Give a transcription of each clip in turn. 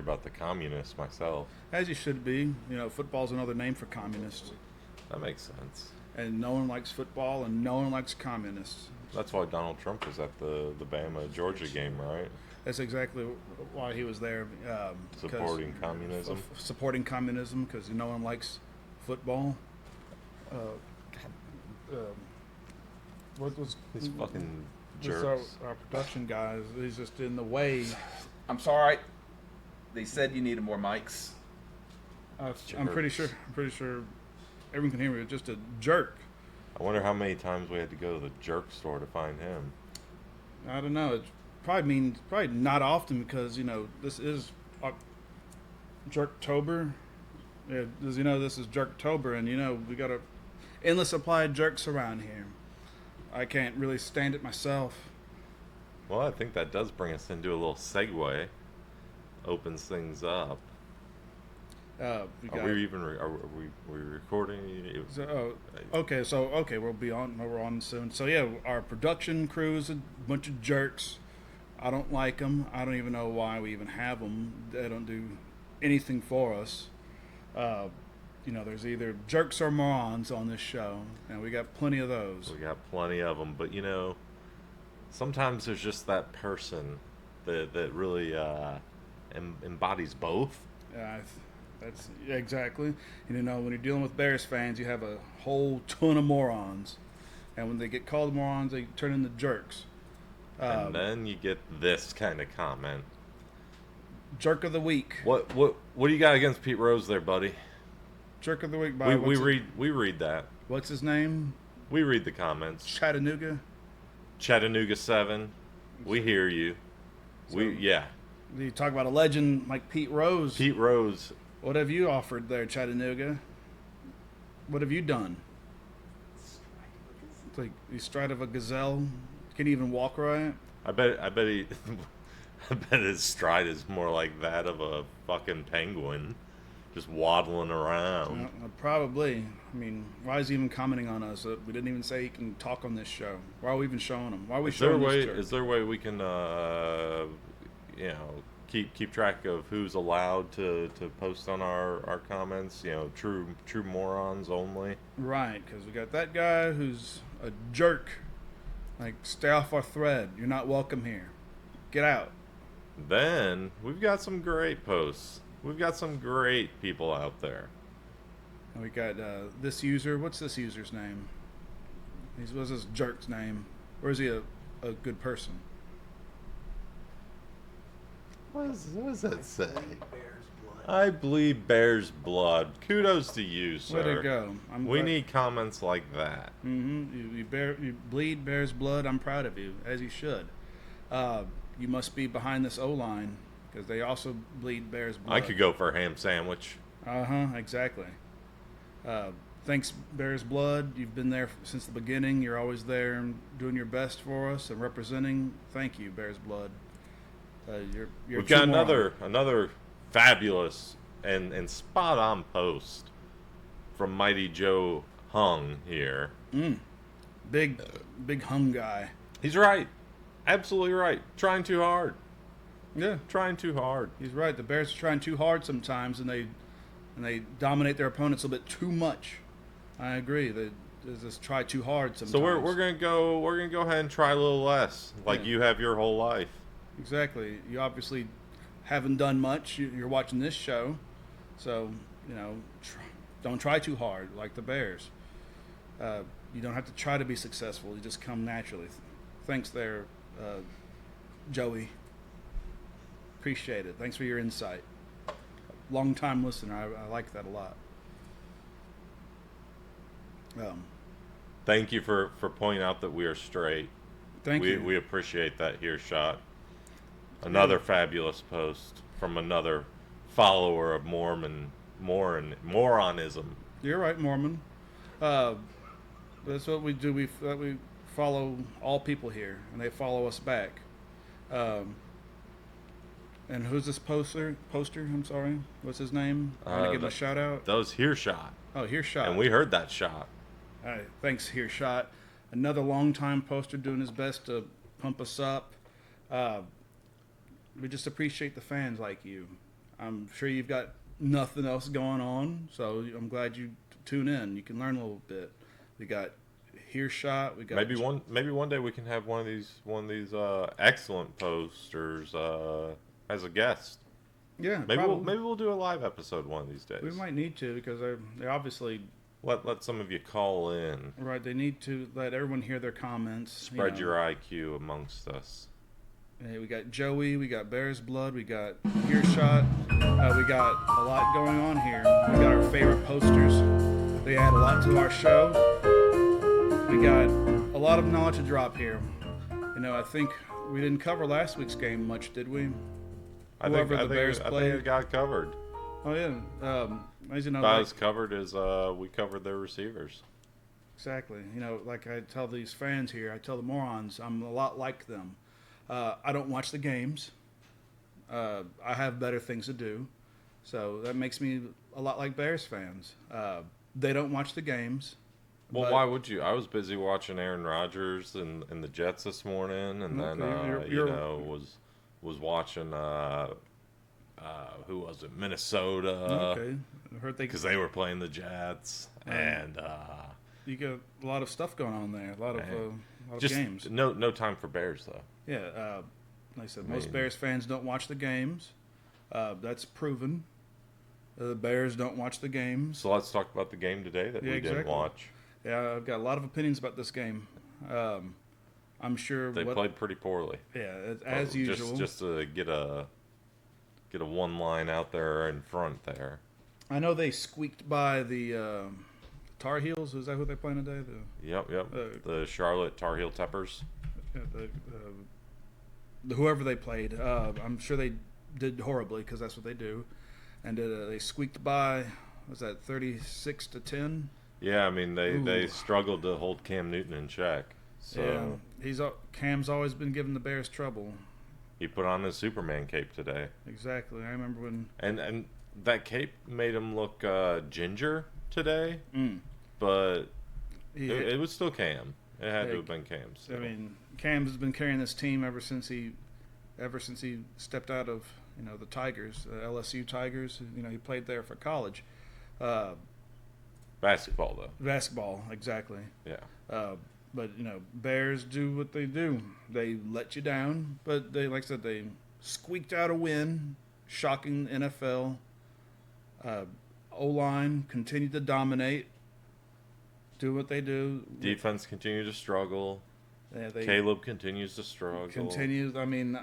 about the communists myself. As you should be. You know, football's another name for communists. That makes sense. And no one likes football, and no one likes communists. That's why Donald Trump was at the Bama-Georgia game, right? That's exactly why he was there. Supporting communism. Supporting communism, because no one likes football. What was These fucking just jerks. our production guys? He's just in the way. I'm sorry. They said you needed more mics. I'm pretty sure everyone can hear me. It's just a jerk. I wonder how many times we had to go to the jerk store to find him. I don't know. It probably not often, because this is Jerktober. Yeah, as you know, this is Jerktober, and we got a endless supply of jerks around here. I can't really stand it myself. Well, I think that does bring us into a little segue. Opens things up. Are we recording? We're on soon. So yeah, our production crew is a bunch of jerks. I don't like them. I don't even know why we even have them. They don't do anything for us. There's either jerks or morons on this show, and we got plenty of those. We got plenty of them, but sometimes there's just that person that really embodies both. That's exactly. When you're dealing with Bears fans, you have a whole ton of morons, and when they get called morons, they turn into jerks. And then you get this kind of comment. Jerk of the week. What do you got against Pete Rose there, buddy? Jerk of the week. We read that. What's his name? We read the comments. Chattanooga 7. We hear you. You talk about a legend like Pete Rose. Pete Rose. What have you offered there, Chattanooga? What have you done? It's like the stride of a gazelle. Can he even walk right? I bet his stride is more like that of a fucking penguin, just waddling around. Probably. I mean, why is he even commenting on us? We didn't even say he can talk on this show. Why are we even showing him? Why are we showing this jerk? Is there a way we can, keep track of who's allowed to post on our comments? True morons only. Right, because we got that guy who's a jerk. Like, stay off our thread. You're not welcome here. Get out. Then we've got some great posts. We've got some great people out there. And we got this user. What's this user's name? What's this jerk's name? Or is he a good person? What does that say? I bleed bear's blood. Kudos to you, sir. Way to go. We need comments like that. Mm-hmm. You bleed bear's blood. I'm proud of you, as you should. You must be behind this O-line, because they also bleed bear's blood. I could go for a ham sandwich. Exactly. Thanks, Bear's Blood. You've been there since the beginning. You're always there and doing your best for us and representing. Thank you, Bear's Blood. We've got another fabulous and spot on post from Mighty Joe Hung here. Big Hung guy. He's right. Absolutely right. Trying too hard. Yeah, trying too hard. He's right. The Bears are trying too hard sometimes, and they dominate their opponents a little bit too much. I agree. They just try too hard sometimes. So we're gonna go ahead and try a little less, like you have your whole life. Exactly. You obviously haven't done much. You're watching this show, so don't try too hard like the Bears. You don't have to try to be successful. You just come naturally. Thanks there, Joey. Appreciate it. Thanks for your insight. Long-time listener. I like that a lot. Thank you for pointing out that we are straight. Thank you. We appreciate that here, Shot. Another fabulous post from another follower of Moronism. You're right, Mormon. That's what we do. We follow all people here, and they follow us back. And who's this poster? I'm sorry. What's his name? I want to give him a shout out. That was Hearshot. Oh, Hearshot. And we heard that shot. All right. Thanks, Hearshot. Another longtime poster doing his best to pump us up. We just appreciate the fans like you. I'm sure you've got nothing else going on, so I'm glad you tune in. You can learn a little bit. We got Hear Shot. We got maybe one day we can have one of these excellent posters as a guest. Yeah, maybe probably. we'll do a live episode one of these days. We might need to because they obviously let some of you call in. Right, they need to let everyone hear their comments. Spread your IQ amongst us. Hey, we got Joey, we got Bears Blood, we got Earshot. We got a lot going on here. We got our favorite posters. They add a lot to our show. We got a lot of knowledge to drop here. I think we didn't cover last week's game much, did we? I think it got covered. Oh yeah. As you know, about as covered as we covered their receivers. Exactly. Like I tell these fans here, I tell the Morons, I'm a lot like them. I don't watch the games. I have better things to do. So that makes me a lot like Bears fans. They don't watch the games. Well, why would you? I was busy watching Aaron Rodgers and the Jets this morning, and then was watching who was it? Minnesota. Okay, I heard because they were playing the Jets, and you got a lot of stuff going on there. A lot of games. No time for Bears though. Yeah, like I said, most Bears fans don't watch the games. That's proven. The Bears don't watch the games. So let's talk about the game today that we didn't watch. Yeah, I've got a lot of opinions about this game. I'm sure they played pretty poorly. Yeah, as usual. Just to get a one line out there in front there. I know they squeaked by the Tar Heels. Is that who they're playing today? Yep. The Charlotte Tar Heel Teppers. Whoever they played, I'm sure they did horribly because that's what they do. And they squeaked by. Was that 36-10? Yeah, I mean they struggled to hold Cam Newton in check. So yeah, Cam's always been giving the Bears trouble. He put on his Superman cape today. Exactly, I remember when. And that cape made him look ginger today, but it was still Cam. It had to have been Cam. So. I mean, Cam has been carrying this team ever since he stepped out of the Tigers, LSU Tigers. He played there for college. Basketball though. Basketball, exactly. Yeah. But Bears do what they do. They let you down, but they, like I said, they squeaked out a win, shocking the NFL. O-line continued to dominate, do what they do. Defense continued to struggle. Yeah, Caleb continues to struggle. I mean,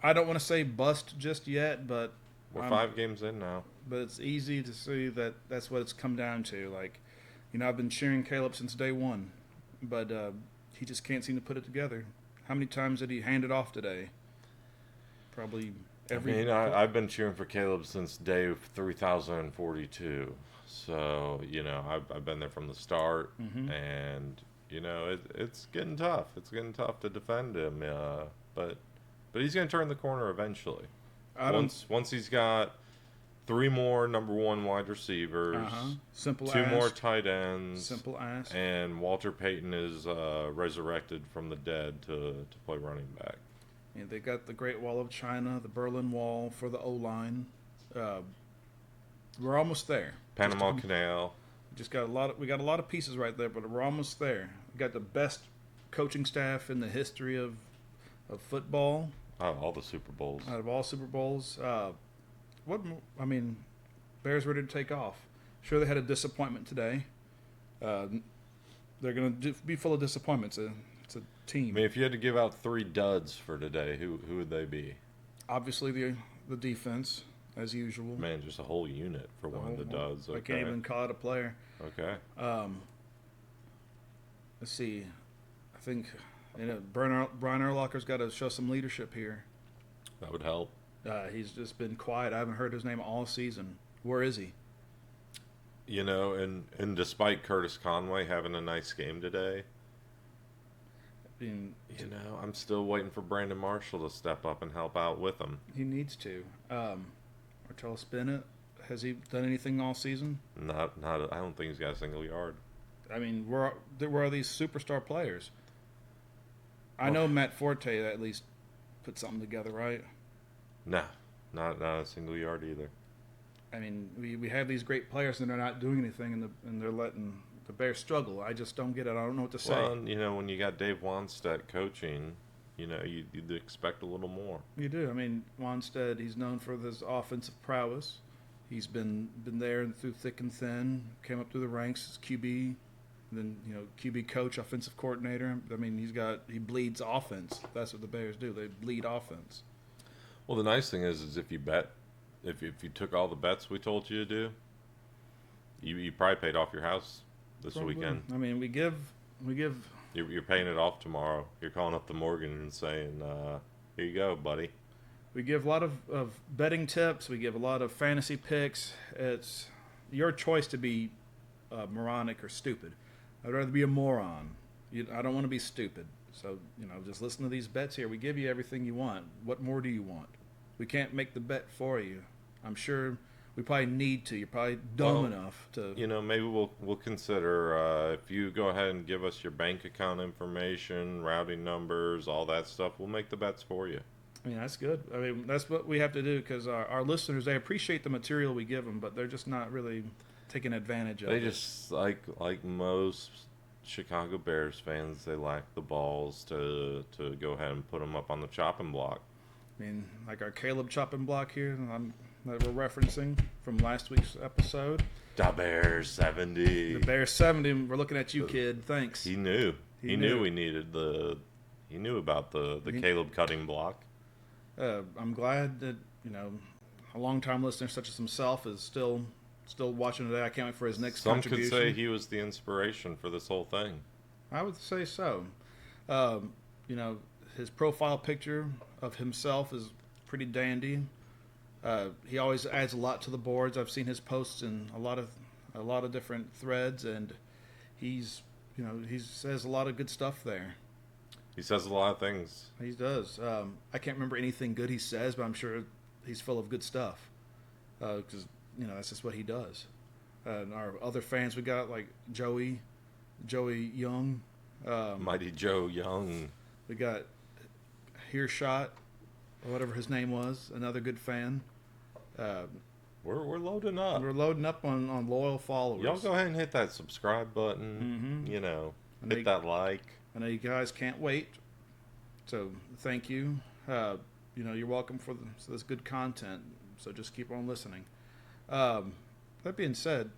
I don't want to say bust just yet, but we're 5 games in now. But it's easy to see that that's what it's come down to. Like, I've been cheering Caleb since day one, but he just can't seem to put it together. How many times did he hand it off today? Probably every. I've been cheering for Caleb since day 3042. So I've been there from the start, and it's getting tough. It's getting tough to defend him, but he's going to turn the corner eventually. Once he's got 3 more number 1 wide receivers, Simple 2 more tight ends, simple ass, and Walter Payton is resurrected from the dead to play running back. Yeah, they got the Great Wall of China, the Berlin Wall for the O-line. We're almost there. Panama Canal. We got a lot of pieces right there, but we're almost there. We got the best coaching staff in the history of football. Out of all the Super Bowls. Out of all Super Bowls. Bears ready to take off. Sure, they had a disappointment today. They're going to be full of disappointments. It's a team. I mean, if you had to give out 3 duds for today, who would they be? Obviously, the defense, as usual. Man, just a whole unit for one of the duds. Okay. I can't even call it a player. Okay. Let's see. I think Brian Urlacher's got to show some leadership here. That would help. He's just been quiet. I haven't heard his name all season. Where is he? And despite Curtis Conway having a nice game today, I'm still waiting for Brandon Marshall to step up and help out with him. He needs to. Martellus Bennett, has he done anything all season? Not. I don't think he's got a single yard. I mean, where are these superstar players? I know Matt Forte at least put something together, right? No. Not a single yard either. I mean, we have these great players and they're not doing anything, and they're letting the Bears struggle. I just don't get it. I don't know what to say. Well, when you got Dave Wannstedt coaching, you'd expect a little more. You do. I mean, Wannstedt, he's known for his offensive prowess. He's been there and through thick and thin. Came up through the ranks as QB, then QB coach, offensive coordinator. I mean, he bleeds offense. That's what the Bears do. They bleed offense. Well, the nice thing is if you bet, if you took all the bets we told you to do, you probably paid off your house this weekend. I mean, we give. You're paying it off tomorrow. You're calling up the Morgan and saying, "Here you go, buddy." We give a lot of betting tips. We give a lot of fantasy picks. It's your choice to be moronic or stupid. I'd rather be a moron. I don't want to be stupid. So, just listen to these bets here. We give you everything you want. What more do you want? We can't make the bet for you. I'm sure we probably need to. You're probably dumb enough to. Maybe we'll consider if you go ahead and give us your bank account information, routing numbers, all that stuff. We'll make the bets for you. I mean, that's good. I mean, that's what we have to do because our listeners, they appreciate the material we give them, but they're just not really taking advantage of it. They just, like most Chicago Bears fans, they lack the balls to go ahead and put them up on the chopping block. I mean, like our Caleb chopping block here that we're referencing from last week's episode. The Bears 70. The Bears 70. We're looking at you, kid. Thanks. He knew. He knew we needed He knew about the Caleb cutting block. I'm glad that a long-time listener such as himself is still watching today. I can't wait for his next contribution. Some could say he was the inspiration for this whole thing. I would say so. His profile picture of himself is pretty dandy. He always adds a lot to the boards. I've seen his posts in a lot of different threads, and he says a lot of good stuff there. He says a lot of things. He does. I can't remember anything good he says, but I'm sure he's full of good stuff. Because that's just what he does. And our other fans, we got like Joey Young, Mighty Joe Young. We got Hearshot, or whatever his name was, another good fan. We're loading up. We're loading up on loyal followers. Y'all go ahead and hit that subscribe button. Mm-hmm. Hit that like. I know you guys can't wait, so thank you. You're welcome for this good content. So just keep on listening. That being said,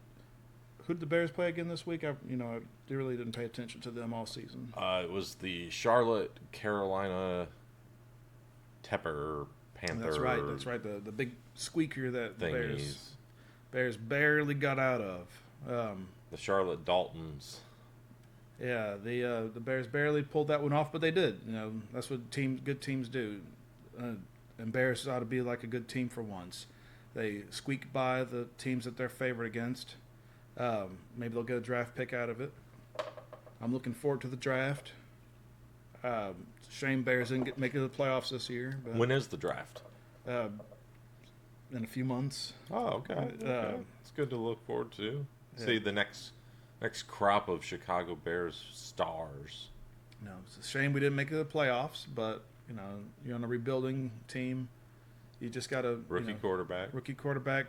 who did the Bears play again this week? I really didn't pay attention to them all season. It was the Charlotte, Carolina, Tepper Panther. That's right. The big squeaker that the thingies. Bears barely got out of. The Charlotte Daltons. Yeah, the Bears barely pulled that one off, but they did. That's what good teams do. And Bears ought to be like a good team for once. They squeak by the teams that they're favored against. Maybe they'll get a draft pick out of it. I'm looking forward to the draft. Shame Bears didn't make it to the playoffs this year. But, when is the draft? in a few months. Oh, okay. It's good to look forward to. Yeah. See the next crop of Chicago Bears stars. No, it's a shame we didn't make it to the playoffs, but you're on a rebuilding team. You just got a Rookie quarterback,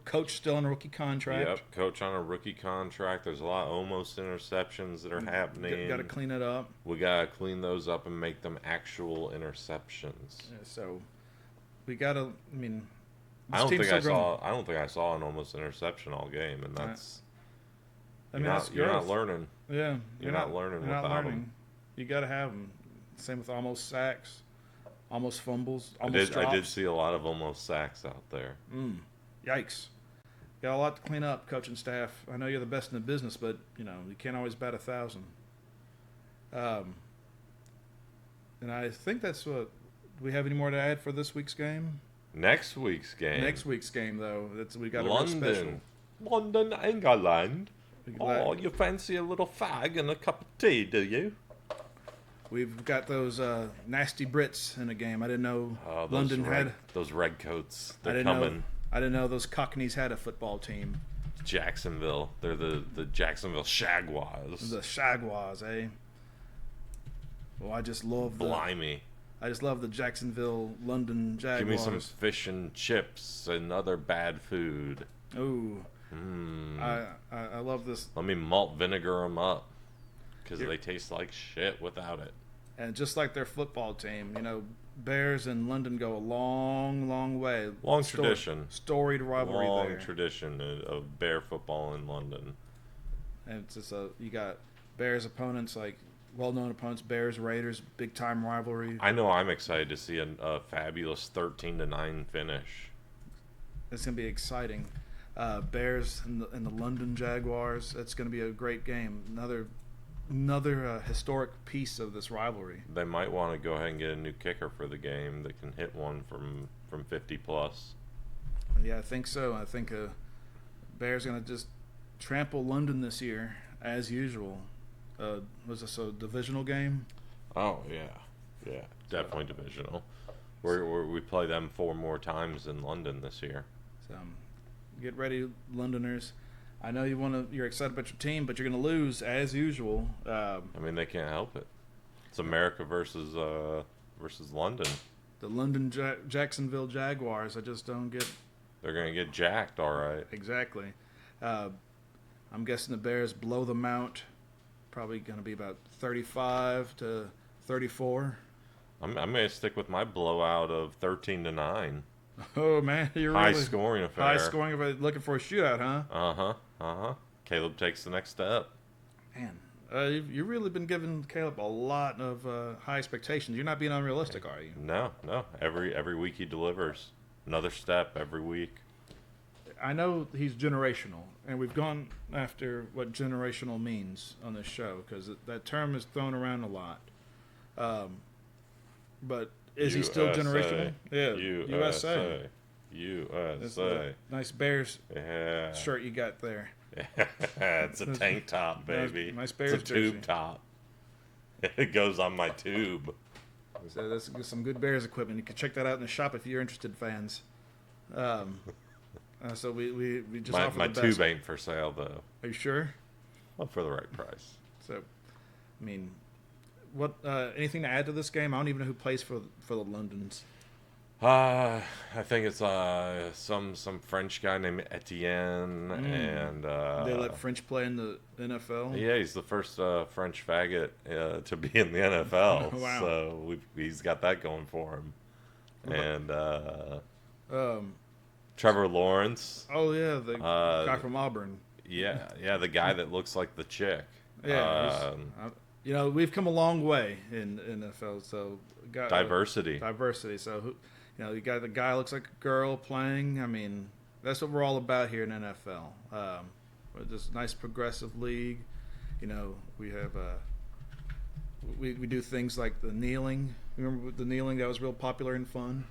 coach still on a rookie contract. Yep, coach on a rookie contract. There's a lot of almost interceptions that are happening. Got to clean it up. We gotta clean those up and make them actual interceptions. Yeah, so we gotta. I mean, I don't think I saw an almost interception all game, and that's. You're not learning. Yeah, you're not learning without them. You got to have them. Same with almost sacks, almost fumbles, almost drops. I did see a lot of almost sacks out there. Yikes! Got a lot to clean up, coaching staff. I know you're the best in the business, but you can't always bat 1,000. And I think that's what. Do we have any more to add for this week's game? Next week's game, though, we got London. A real special. London, England. Oh, you fancy a little fag and a cup of tea, do you? We've got those nasty Brits in the game. I didn't know London had those redcoats. They're I didn't know those Cockneys had a football team. Jacksonville. They're the Jacksonville Shagwars. The Shagwars, eh? Well, I just love Blimey. I just love the Jacksonville, London Jaguars. Give me some fish and chips and other bad food. Ooh. I love this. Let me malt vinegar them up because they taste like shit without it. And just like their football team, you know, Bears and London go a long, long way. Long tradition. Storied rivalry Long there. tradition of Bear football in London. And it's just you got Bears opponents, like well-known opponents, Bears, Raiders, big-time rivalry. I know I'm excited to see a fabulous 13-9 finish. It's going to be exciting. Bears and the London Jaguars. It's going to be a great game. Another historic piece of this rivalry. They might want to go ahead and get a new kicker for the game that can hit one from 50 plus. Yeah, I think so. I think Bears going to just trample London this year as usual. Was this a divisional game? Oh yeah, definitely divisional. We play them 4 more times in London this year. So get ready, Londoners. I know you're excited about your team, but you're going to lose as usual. I mean, they can't help it. It's America versus London. The London Jacksonville Jaguars. I just don't get. They're going to get jacked, all right. Exactly. I'm guessing the Bears blow them out. Probably going to be about 35 to 34. I'm going to stick with my blowout of 13-9. Oh man, you're high really scoring affair. High scoring affair. Looking for a shootout, huh? Caleb takes the next step. Man, you've really been giving Caleb a lot of high expectations. You're not being unrealistic, are you? No. Every week he delivers. Another step every week. I know he's generational, and we've gone after what generational means on this show because that term is thrown around a lot. But is he still generational? Yeah, USA. Nice Bears shirt you got there. It's a tank top, baby. Nice Bears it's a tube jersey. top. It goes on my tube. So that's some good Bears equipment. You can check that out in the shop if you're interested, fans. So we just offer my the best. tube ain't for sale though. Are you sure? Well, for the right price. So, I mean, what anything to add to this game? I don't even know who plays for the Londons. I think it's some French guy named Etienne, and They let French play in the NFL. Yeah, he's the first French faggot to be in the NFL. Wow. So he's got that going for him. And Trevor Lawrence. Oh yeah, the guy from Auburn. Yeah, the guy that looks like the chick. Yeah, we've come a long way in NFL. So diversity. So you got the guy looks like a girl playing. I mean, that's what we're all about here in NFL. We're just a nice progressive league. We have we do things like the kneeling. Remember the kneeling that was real popular and fun.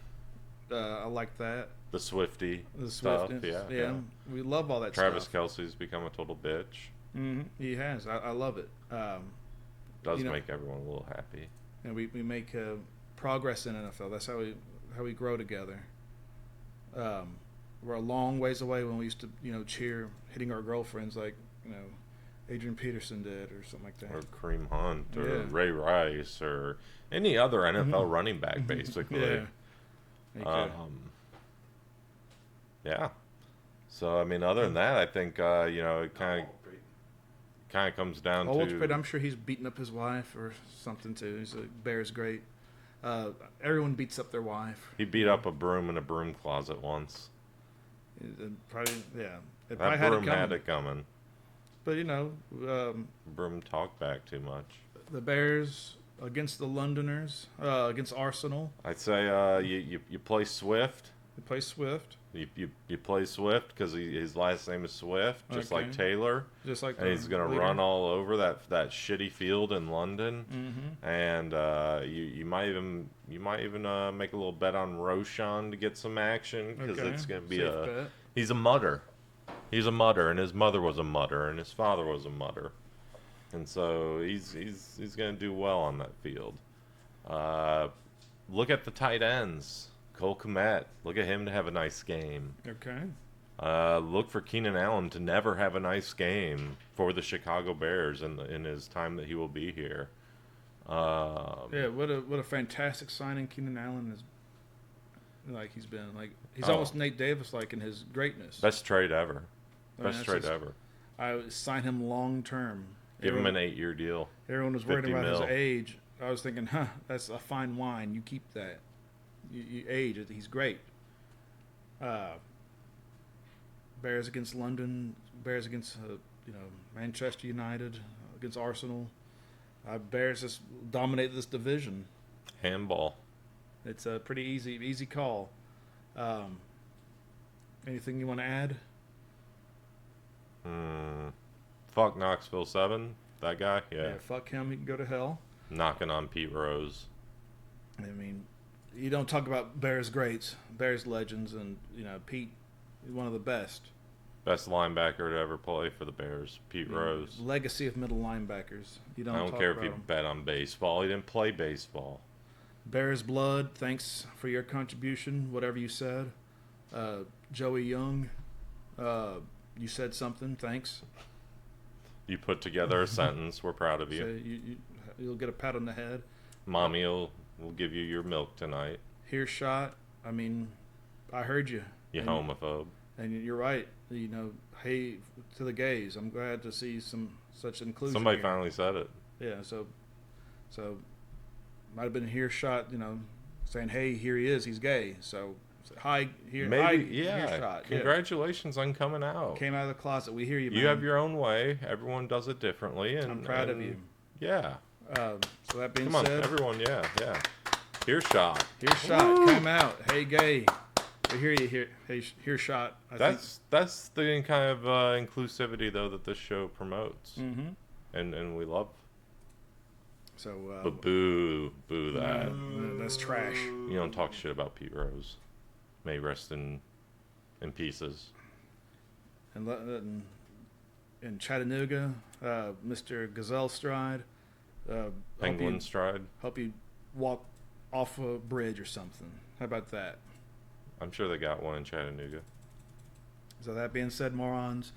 I like that. The Swifty stuff. Yeah. We love all that Travis stuff. Kelce's become a total bitch. Mm-hmm. He has. I love it. Does make everyone a little happy. And we make progress in NFL. That's how we grow together. We're a long ways away when we used to cheer hitting our girlfriends like Adrian Peterson did or something like that. Or Kareem Hunt or Ray Rice or any other NFL running back basically. Yeah. So I mean, other than that, I think it kind of comes down to. I'm sure he's beating up his wife or something too. He's a Bears great. Everyone beats up their wife. He beat up a broom in a broom closet once. Probably, yeah. That broom had it coming. But broom talked back too much. The Bears against the Londoners, against Arsenal. I'd say you play Swift. You play Swift. You play Swift because his last name is Swift, just like Taylor. Just like. And he's gonna run all over that shitty field in London. Mm-hmm. And you might even make a little bet on Roshan to get some action because it's gonna be bet. He's a mutter. He's a mutter, and his mother was a mutter, and his father was a mutter, and so he's gonna do well on that field. Look at the tight ends. Cole Kmet, look at him to have a nice game. Okay. Look for Keenan Allen to never have a nice game for the Chicago Bears in his time that he will be here. Yeah, what a fantastic signing Keenan Allen is. Like he's been he's Oh. almost Nate Davis like in his greatness. Best trade ever. I mean, Best that's trade just- ever. I would sign him long term. Give him an 8-year deal. Everyone was worried 50 about mil. his age. I was thinking, that's a fine wine. You keep that. You age it. He's great. Bears against London. Bears against Manchester United. Against Arsenal. Bears just dominate this division. Handball. It's a pretty easy call. Anything you want to add? Fuck Knoxville 7. That guy? Yeah. Fuck him. He can go to hell. Knocking on Pete Rose. I mean, you don't talk about Bears greats, Bears legends, and Pete is one of the best. Best linebacker to ever play for the Bears. Pete Rose. Legacy of middle linebackers. You don't. I don't talk care if about you him. bet on baseball. He didn't play baseball. Bears blood. Thanks for your contribution. Whatever you said, Joey Young. You said something. Thanks. You put together a sentence. We're proud of you. So you'll get a pat on the head. Mommy will give you your milk tonight. Here's shot. I mean, I heard you. You And- homophobe. And you're right. Hey to the gays. I'm glad to see some such inclusion. Somebody here. finally said it. Yeah. So might have been here shot. Saying, hey, here he is. He's gay. So hi here. Maybe, hi, yeah. Here shot. Congratulations on coming out. Came out of the closet. We hear you. You man. have your own way. Everyone does it differently. And I'm proud of you. Yeah. So that being Come on, said, everyone. Yeah. Here's shot. here's shot. Come out. Hey, gay. We hear you here. Hey, here's shot. That's the kind of inclusivity though that this show promotes, and we love. So. But boo that. That's trash. You don't talk shit about Pete Rose. May rest in pieces. And in Chattanooga, Mr. Gazelle Stride. Penguin stride. Help you walk off a bridge or something. How about that? I'm sure they got one in Chattanooga. So that being said, morons,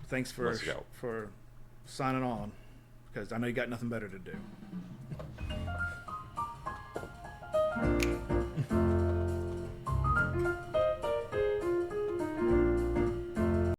thanks Let's go. for signing on, because I know you got nothing better to do.